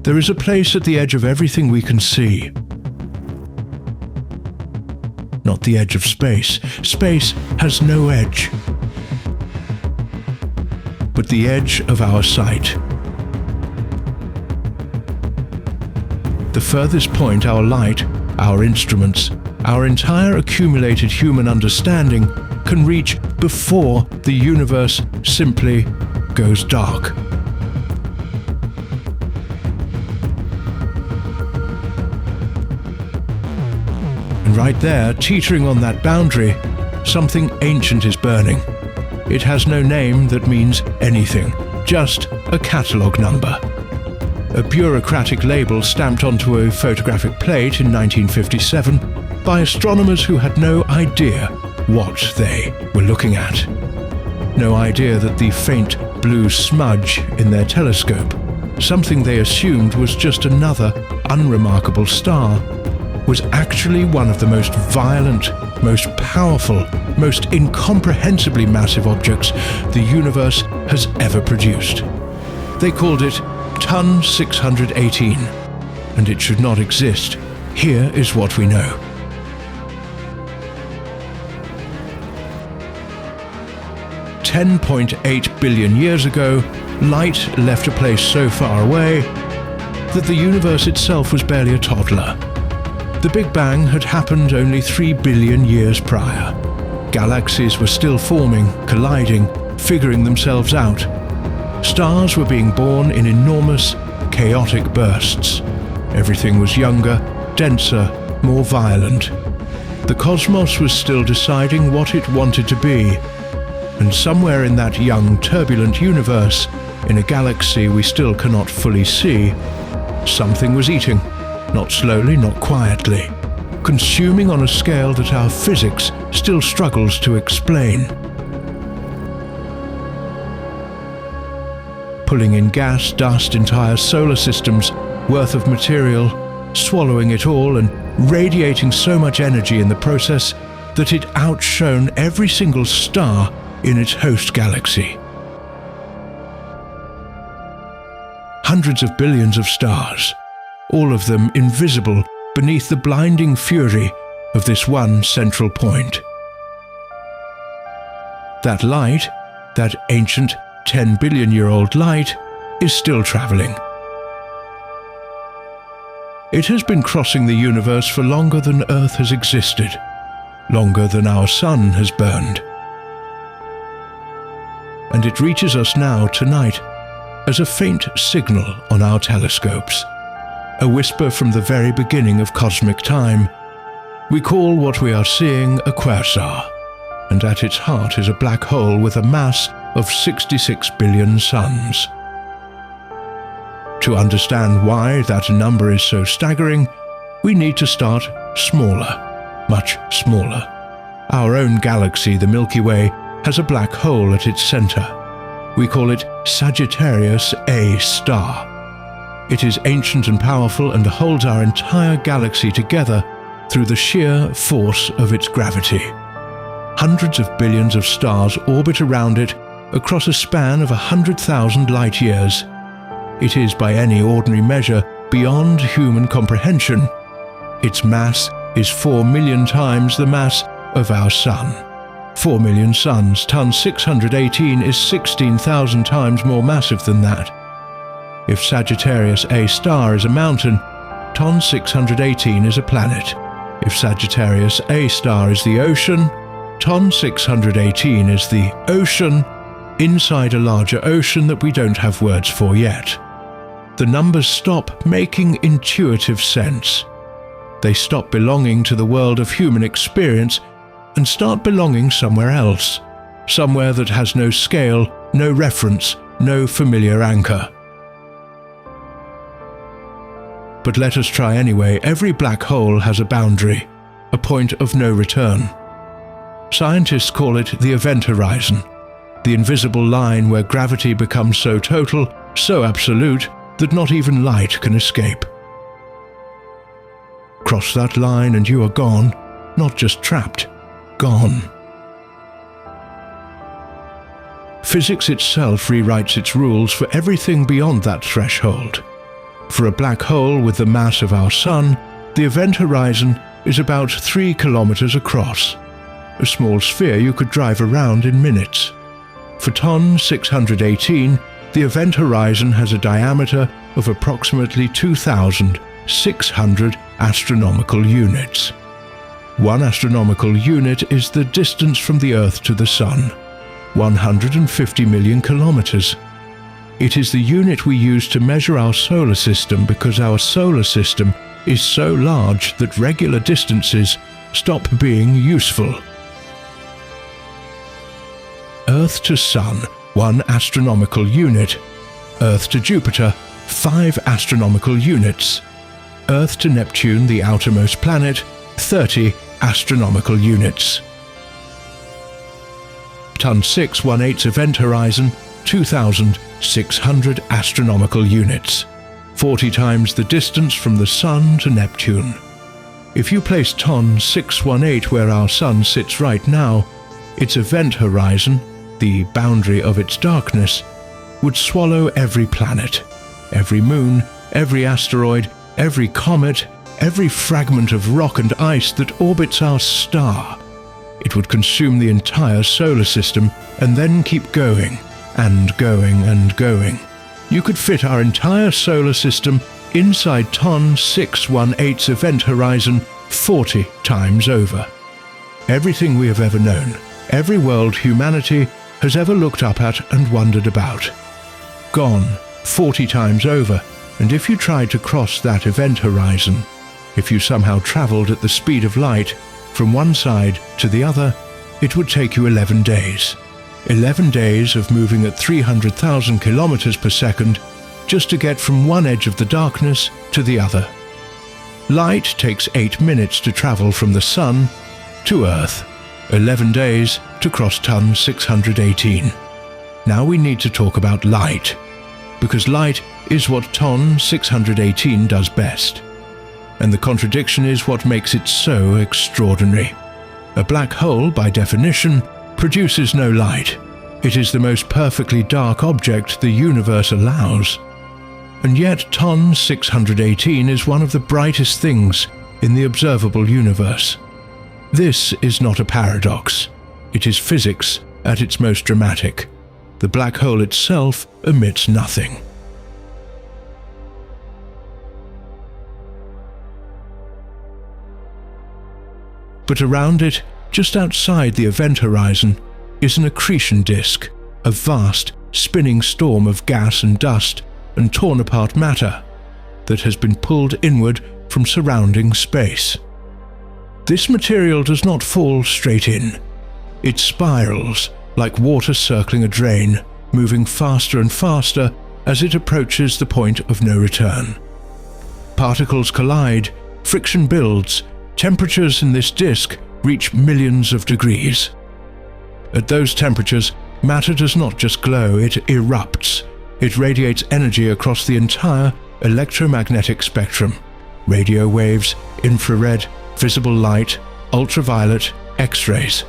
There is a place at the edge of everything we can see. Not the edge of space. Space has no edge. But the edge of our sight. The furthest point our light, our instruments, our entire accumulated human understanding can reach before the universe simply goes dark. And right there, teetering on that boundary, something ancient is burning. It has no name that means anything, just a catalogue number. A bureaucratic label stamped onto a photographic plate in 1957 by astronomers who had no idea what they were looking at. No idea that the faint blue smudge in their telescope, something they assumed was just another unremarkable star, was actually one of the most violent, most powerful, most incomprehensibly massive objects the universe has ever produced. They called it Ton 618, and it should not exist. Here is what we know. $10.8 billion years ago, light left a place so far away that the universe itself was barely a toddler. The Big Bang had happened only 3 billion years prior. Galaxies were still forming, colliding, figuring themselves out. Stars were being born in enormous, chaotic bursts. Everything was younger, denser, more violent. The cosmos was still deciding what it wanted to be. And somewhere in that young, turbulent universe, in a galaxy we still cannot fully see, something was eating, not slowly, not quietly, consuming on a scale that our physics still struggles to explain. Pulling in gas, dust, entire solar systems worth of material, swallowing it all and radiating so much energy in the process that it outshone every single star in its host galaxy. Hundreds of billions of stars, all of them invisible beneath the blinding fury of this one central point. That light, that ancient 10-billion-year-old light, is still traveling. It has been crossing the universe for longer than Earth has existed, longer than our sun has burned. And it reaches us now tonight as a faint signal on our telescopes, a whisper from the very beginning of cosmic time. We call what we are seeing a quasar, and at its heart is a black hole with a mass of 66 billion suns. To understand why that number is so staggering, we need to start smaller, much smaller. Our own galaxy, the Milky Way, has a black hole at its center. We call it Sagittarius A star. It is ancient and powerful and holds our entire galaxy together through the sheer force of its gravity. Hundreds of billions of stars orbit around it across a span of 100,000 light years. It is by any ordinary measure beyond human comprehension. Its mass is 4 million times the mass of our Sun. 4 million suns, Ton 618 is 16,000 times more massive than that. If Sagittarius A star is a mountain, Ton 618 is a planet. If Sagittarius A star is the ocean, Ton 618 is the ocean inside a larger ocean that we don't have words for yet. The numbers stop making intuitive sense. They stop belonging to the world of human experience and start belonging somewhere else, somewhere that has no scale, no reference, no familiar anchor. But let us try anyway. Every black hole has a boundary, a point of no return. Scientists call it the event horizon, the invisible line where gravity becomes so total, so absolute, that not even light can escape. Cross that line and you are gone, not just trapped, gone. Physics itself rewrites its rules for everything beyond that threshold. For a black hole with the mass of our Sun, the event horizon is about 3 kilometers across, a small sphere you could drive around in minutes. For TON 618, the event horizon has a diameter of approximately 2,600 astronomical units. 1 astronomical unit is the distance from the Earth to the Sun, 150 million kilometers. It is the unit we use to measure our solar system because our solar system is so large that regular distances stop being useful. Earth to Sun, 1 astronomical unit. Earth to Jupiter, 5 astronomical units. Earth to Neptune, the outermost planet, 30 astronomical units. TON 618's event horizon, 2,600 astronomical units, 40 times the distance from the Sun to Neptune. If you place TON 618 where our Sun sits right now, its event horizon, the boundary of its darkness, would swallow every planet, every moon, every asteroid, every comet, every fragment of rock and ice that orbits our star. It would consume the entire solar system and then keep going and going and going. You could fit our entire solar system inside TON 618's event horizon 40 times over. Everything we have ever known, every world humanity has ever looked up at and wondered about. Gone 40 times over, and if you tried to cross that event horizon, if you somehow traveled at the speed of light from one side to the other, it would take you 11 days. 11 days of moving at 300,000 kilometers per second just to get from one edge of the darkness to the other. Light takes 8 minutes to travel from the Sun to Earth, 11 days to cross TON 618. Now we need to talk about light, because light is what TON 618 does best. And the contradiction is what makes it so extraordinary. A black hole, by definition, produces no light. It is the most perfectly dark object the universe allows. And yet TON 618 is one of the brightest things in the observable universe. This is not a paradox. It is physics at its most dramatic. The black hole itself emits nothing. But around it, just outside the event horizon, is an accretion disk, a vast, spinning storm of gas and dust and torn-apart matter that has been pulled inward from surrounding space. This material does not fall straight in. It spirals like water circling a drain, moving faster and faster as it approaches the point of no return. Particles collide, friction builds, temperatures in this disk reach millions of degrees. At those temperatures, matter does not just glow, it erupts. It radiates energy across the entire electromagnetic spectrum: radio waves, infrared, visible light, ultraviolet, X-rays.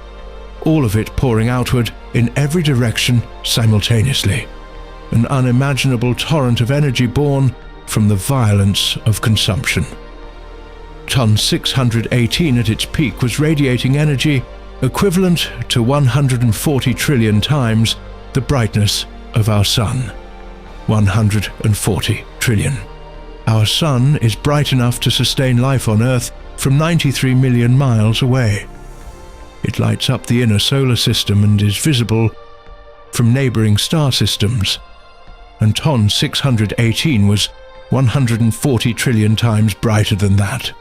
All of it pouring outward in every direction simultaneously. An unimaginable torrent of energy born from the violence of consumption. TON 618 at its peak was radiating energy equivalent to 140 trillion times the brightness of our Sun. 140 trillion. Our Sun is bright enough to sustain life on Earth from 93 million miles away. It lights up the inner solar system and is visible from neighboring star systems. And TON 618 was 140 trillion times brighter than that.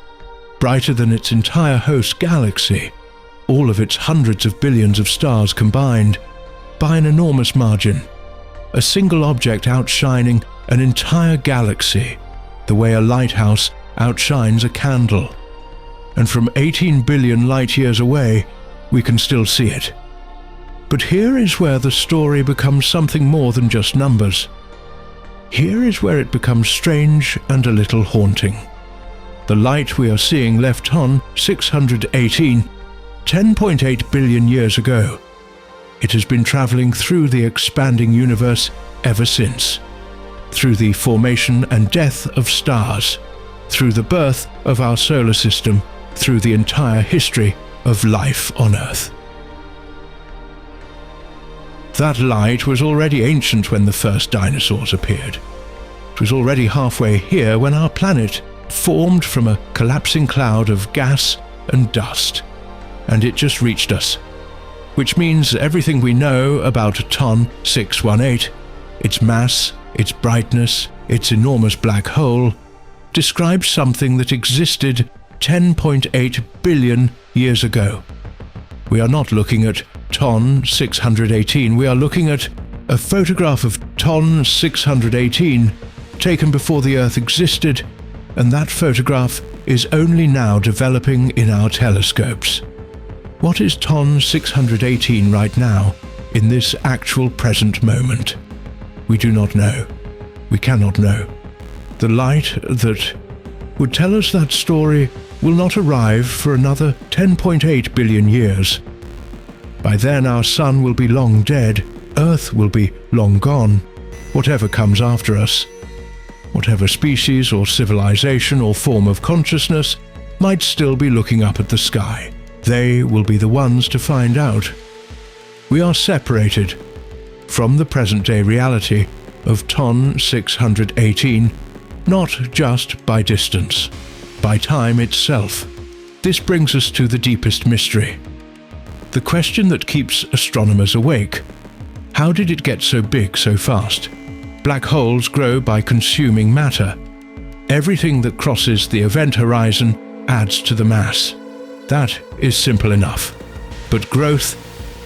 Brighter than its entire host galaxy, all of its hundreds of billions of stars combined, by an enormous margin. A single object outshining an entire galaxy, the way a lighthouse outshines a candle. And from 18 billion light-years away, we can still see it. But here is where the story becomes something more than just numbers. Here is where it becomes strange and a little haunting. The light we are seeing left TON 618 10.8 billion years ago. It has been traveling through the expanding universe ever since. through the formation and death of stars, through the birth of our solar system, through the entire history of life on Earth. That light was already ancient when the first dinosaurs appeared. It was already halfway here when our planet formed from a collapsing cloud of gas and dust, and it just reached us. Which means everything we know about TON 618, its mass, its brightness, its enormous black hole, describes something that existed 10.8 billion years ago. We are not looking at TON 618, we are looking at a photograph of TON 618 taken before the Earth existed, and that photograph is only now developing in our telescopes. What is TON 618 right now, in this actual present moment? We do not know. We cannot know. The light that would tell us that story will not arrive for another 10.8 billion years. By then our sun will be long dead, Earth will be long gone, whatever comes after us. Whatever species or civilization or form of consciousness might still be looking up at the sky. They will be the ones to find out. We are separated from the present-day reality of TON 618, not just by distance, by time itself. This brings us to the deepest mystery. The question that keeps astronomers awake. How did it get so big so fast? Black holes grow by consuming matter. Everything that crosses the event horizon adds to the mass. That is simple enough. But growth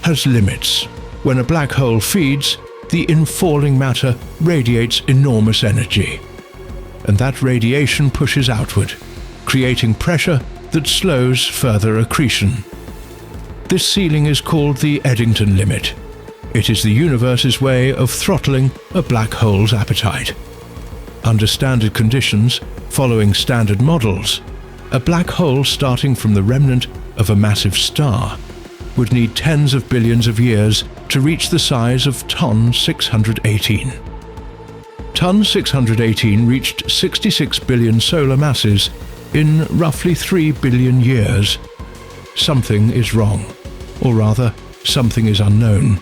has limits. When a black hole feeds, the infalling matter radiates enormous energy. And that radiation pushes outward, creating pressure that slows further accretion. This ceiling is called the Eddington limit. It is the universe's way of throttling a black hole's appetite. Under standard conditions, following standard models, a black hole starting from the remnant of a massive star would need tens of billions of years to reach the size of TON 618. TON 618 reached 66 billion solar masses in roughly 3 billion years. Something is wrong, or rather, something is unknown.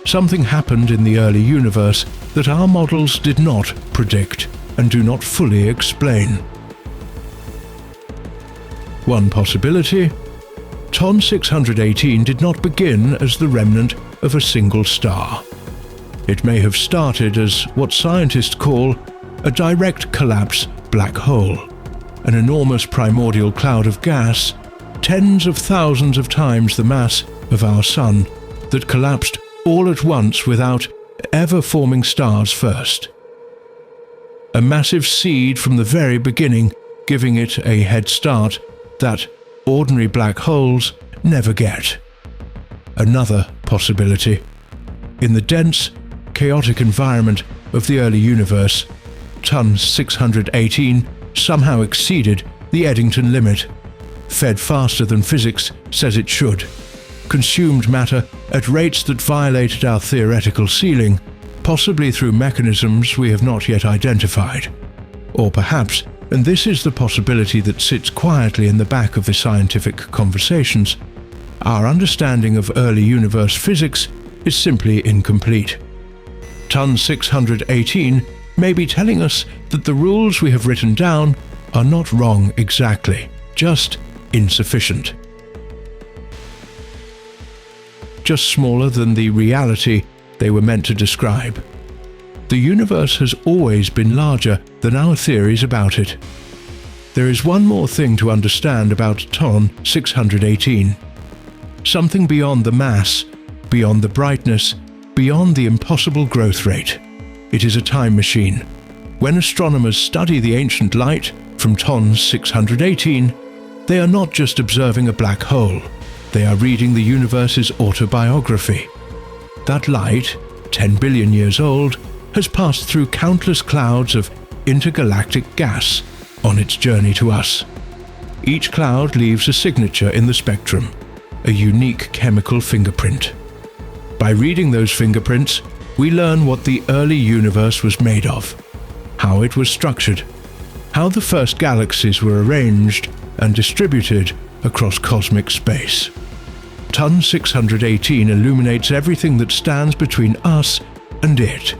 Something happened in the early universe that our models did not predict and do not fully explain. One possibility: TON 618 did not begin as the remnant of a single star. It may have started as what scientists call a direct collapse black hole, an enormous primordial cloud of gas, tens of thousands of times the mass of our Sun, that collapsed all at once without ever forming stars first. A massive seed from the very beginning, giving it a head start that ordinary black holes never get. Another possibility: in the dense, chaotic environment of the early universe, TON 618 somehow exceeded the Eddington limit, fed faster than physics says it should, consumed matter at rates that violated our theoretical ceiling, possibly through mechanisms we have not yet identified. Or perhaps, and this is the possibility that sits quietly in the back of the scientific conversations, our understanding of early universe physics is simply incomplete. TON 618 may be telling us that the rules we have written down are not wrong exactly, just insufficient. Just smaller than the reality they were meant to describe. The universe has always been larger than our theories about it. There is one more thing to understand about TON 618. Something beyond the mass, beyond the brightness, beyond the impossible growth rate. It is a time machine. When astronomers study the ancient light from TON 618, they are not just observing a black hole. They are reading the universe's autobiography. That light, 10 billion years old, has passed through countless clouds of intergalactic gas on its journey to us. Each cloud leaves a signature in the spectrum, a unique chemical fingerprint. By reading those fingerprints, we learn what the early universe was made of, how it was structured, how the first galaxies were arranged and distributed across cosmic space. Ton 618 illuminates everything that stands between us and it,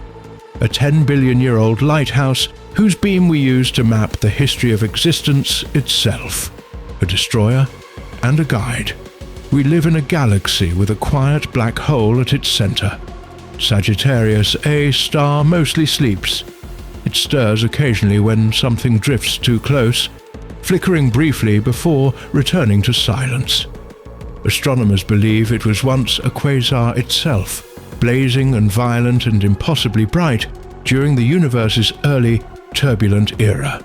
a 10-billion-year-old lighthouse whose beam we use to map the history of existence itself, a destroyer and a guide. We live in a galaxy with a quiet black hole at its center. Sagittarius A star mostly sleeps. It stirs occasionally when something drifts too close, flickering briefly before returning to silence. Astronomers believe it was once a quasar itself, blazing and violent and impossibly bright during the universe's early, turbulent era.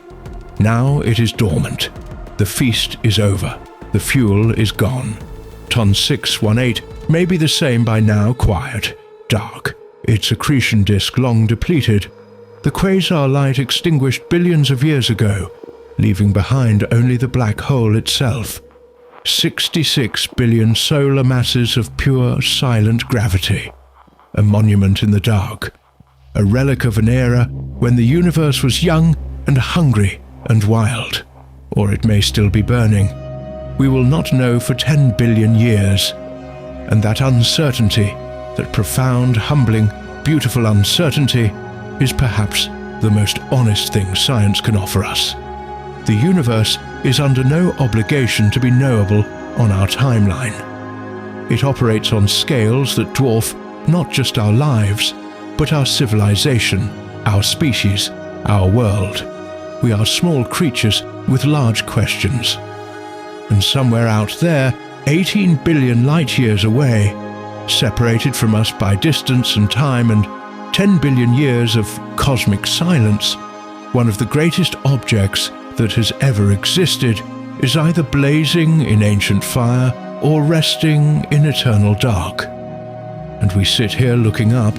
Now it is dormant. The feast is over. The fuel is gone. Ton 618 may be the same by now, quiet, dark, its accretion disk long depleted. The quasar light extinguished billions of years ago, leaving behind only the black hole itself. 66 billion solar masses of pure, silent gravity. A monument in the dark. A relic of an era when the universe was young and hungry and wild. Or it may still be burning. We will not know for 10 billion years. And that uncertainty, that profound, humbling, beautiful uncertainty, is perhaps the most honest thing science can offer us. The universe is under no obligation to be knowable on our timeline. It operates on scales that dwarf not just our lives, but our civilization, our species, our world. We are small creatures with large questions. And somewhere out there, 18 billion light years away, separated from us by distance and time and 10 billion years of cosmic silence, one of the greatest objects that has ever existed is either blazing in ancient fire or resting in eternal dark. And we sit here looking up,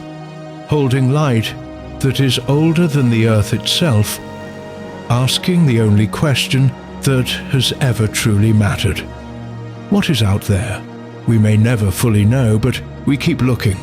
holding light that is older than the earth itself, asking the only question that has ever truly mattered. What is out there? We may never fully know, but we keep looking.